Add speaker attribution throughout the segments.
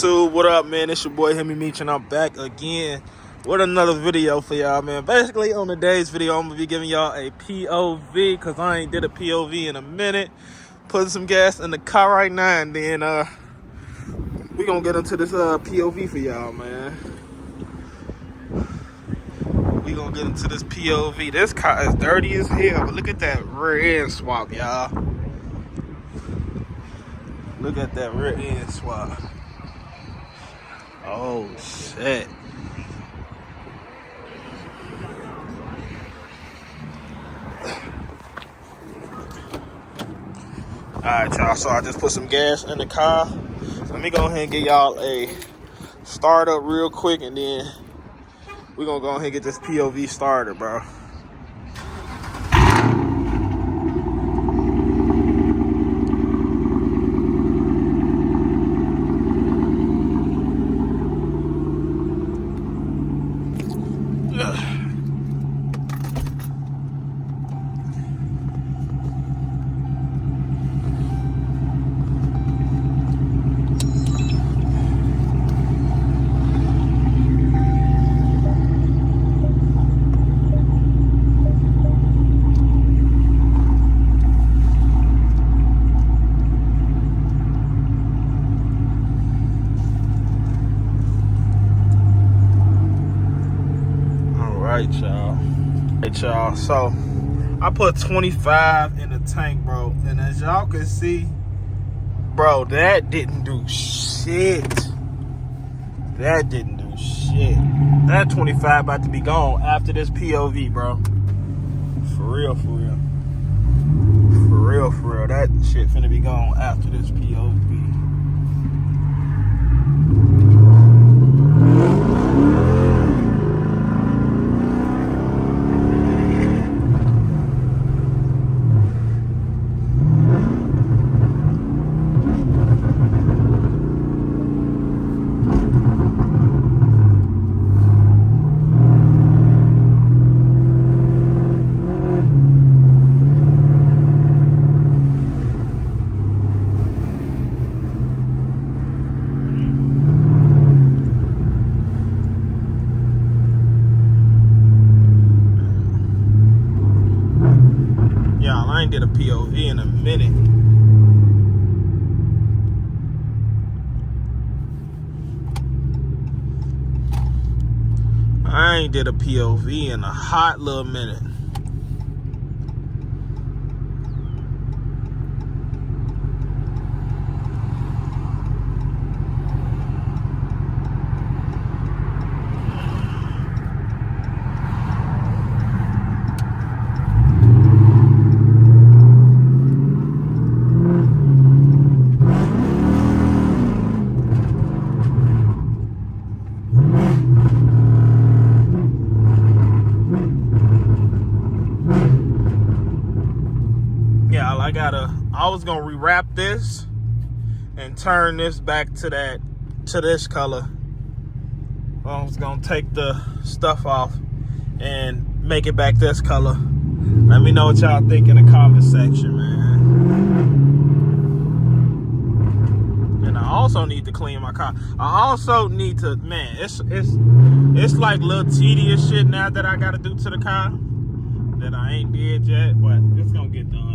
Speaker 1: YouTube, what up, man? It's your boy Hemi Meech, and I'm back again with another video for y'all, man. Basically, on today's video, I'm gonna be giving y'all a POV because I ain't did a POV in a minute. Putting some gas in the car right now, and then we gonna get into this POV for y'all, man. We gonna get into this POV. This car is dirty as hell, but look at that rear end swap, y'all. Look at that rear end swap. Oh shit. Alright, y'all, so I just put some gas in the car. So let me go ahead and get y'all a start up real quick, and then we're gonna go ahead and get this POV started, bro. Y'all, so I put 25 in the tank, bro, and as y'all can see, bro, that didn't do shit. That 25 about to be gone after this POV, bro. For real, that shit finna be gone after this POV. I ain't did a POV in a minute. I ain't did a POV in a hot little minute. I was gonna rewrap this and turn this back to this color. I was gonna take the stuff off and make it back this color. Let me know what y'all think in the comment section, man. And I also need to clean my car. I also need to, man, it's like little tedious shit now that I gotta do to the car that I ain't did yet, but it's gonna get done.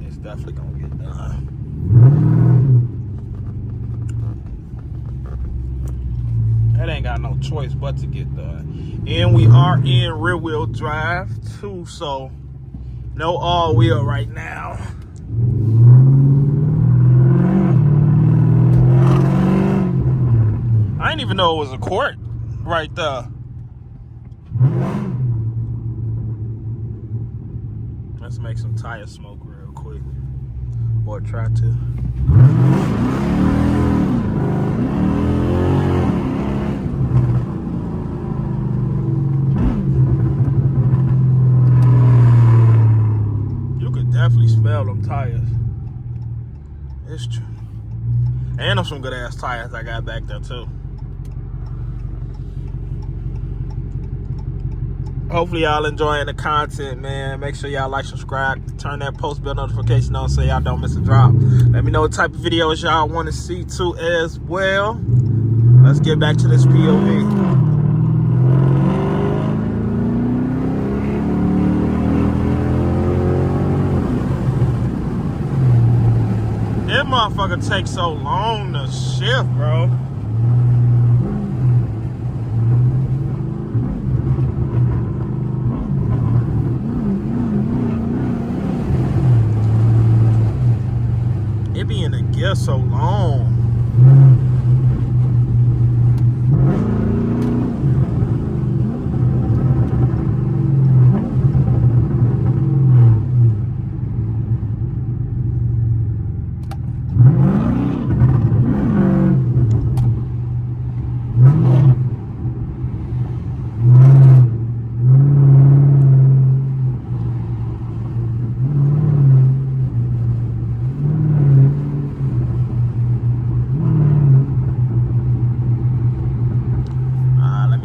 Speaker 1: It's definitely gonna get done. That ain't got no choice but to get done. And we are in rear wheel drive too, so no all wheel right now. I didn't even know it was a quart right there. Let's make some tire smoke real quick, or try to. You could definitely smell them tires. It's true. And them some good ass tires I got back there too. hopefully y'all enjoying the content, man. Make sure y'all like, subscribe, turn that post bell notification on so y'all don't miss a drop. Let me know what type of videos y'all want to see too as well. Let's get back to this POV. That motherfucker takes so long to shift, bro. It be in the gear so long.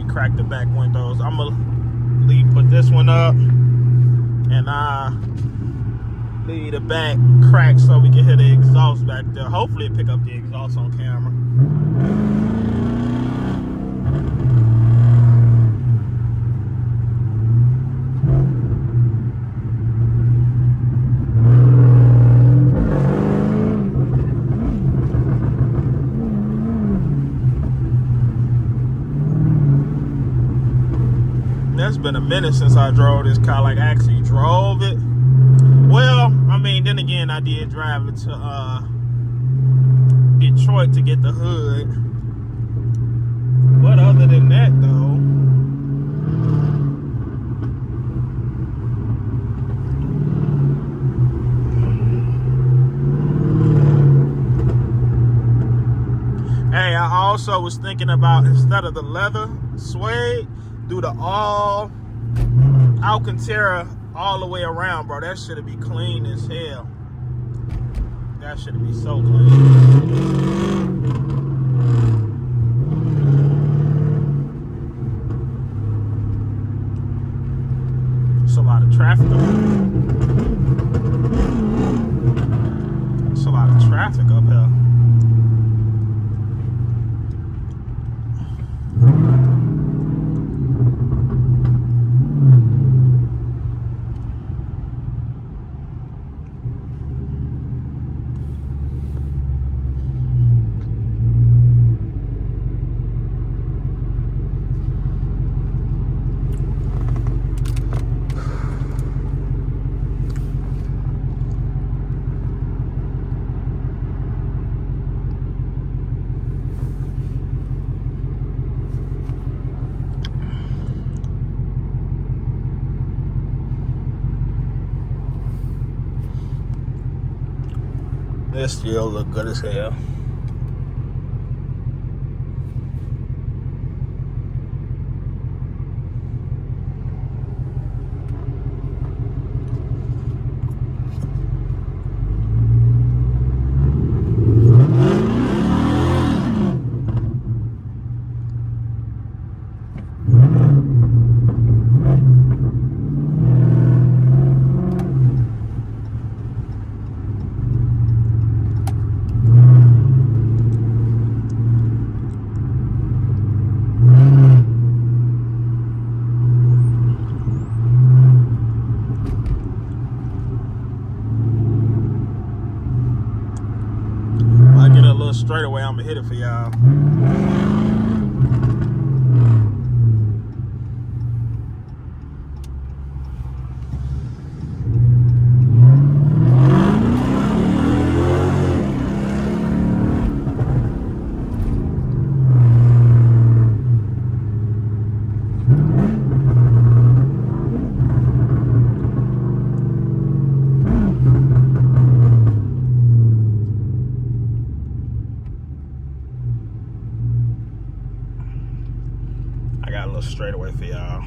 Speaker 1: Crack the back windows. I'm gonna put this one up and leave the back crack so we can hear the exhaust back there. Hopefully it pick up the exhaust on camera. It's been a minute since I drove this car, like actually drove it. Well, I mean, then again, I did drive it to Detroit to get the hood. But other than that, though, hey, I also was thinking about, instead of the leather suede, do the all Alcantara all the way around, bro. That should be clean as hell. That should be so clean. It's a lot of traffic up here. It's a lot of traffic up here. This still look good as hell. Straight away, I'm gonna hit it for y'all. Straight away for y'all.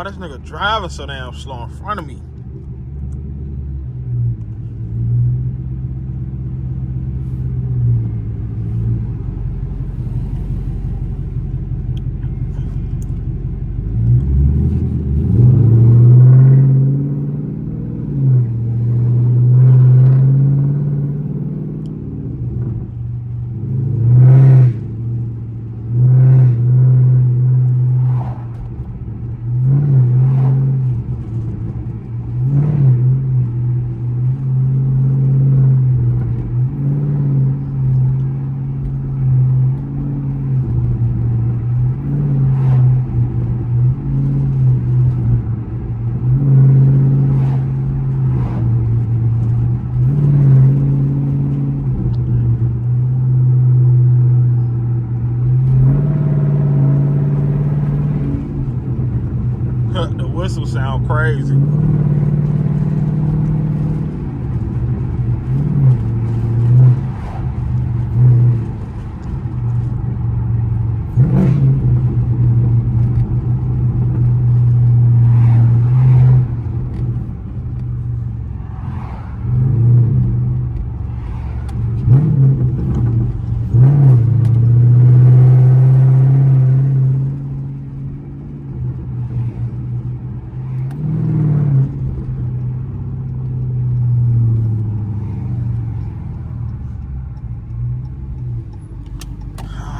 Speaker 1: this nigga driving so damn slow in front of me? The whistle sound crazy.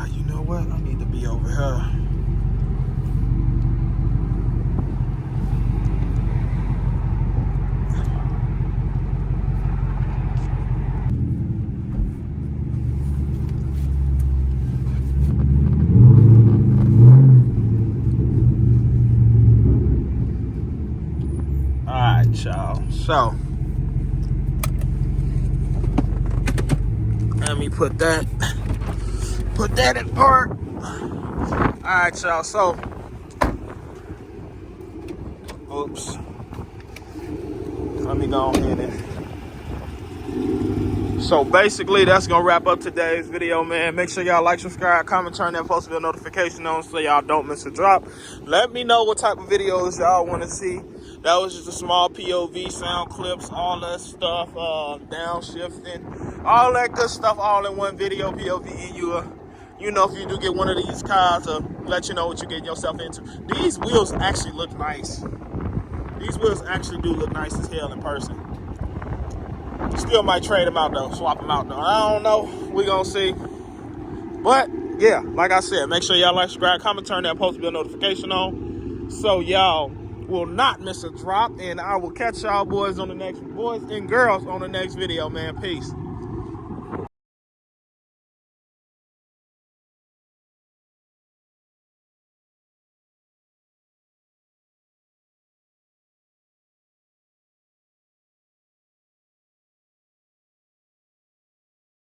Speaker 1: You know what? I need to be over here. Alright, y'all. So let me put that in park. Alright, y'all. So oops. Let me go ahead and so basically that's gonna wrap up today's video, man. Make sure y'all like, subscribe, comment, turn that post bell notification on so y'all don't miss a drop. Let me know what type of videos y'all want to see. That was just a small POV, sound clips, all that stuff, downshifting, all that good stuff, all in one video. POV, you know, if you do get one of these cars, let you know what you're getting yourself into. These wheels actually look nice. These wheels actually do look nice as hell in person. Still might trade them out though, swap them out though. I don't know. We gonna see. But yeah, like I said, make sure y'all like, subscribe, comment, turn that post bell notification on so y'all will not miss a drop. And I will catch y'all boys and girls on the next video, man. Peace.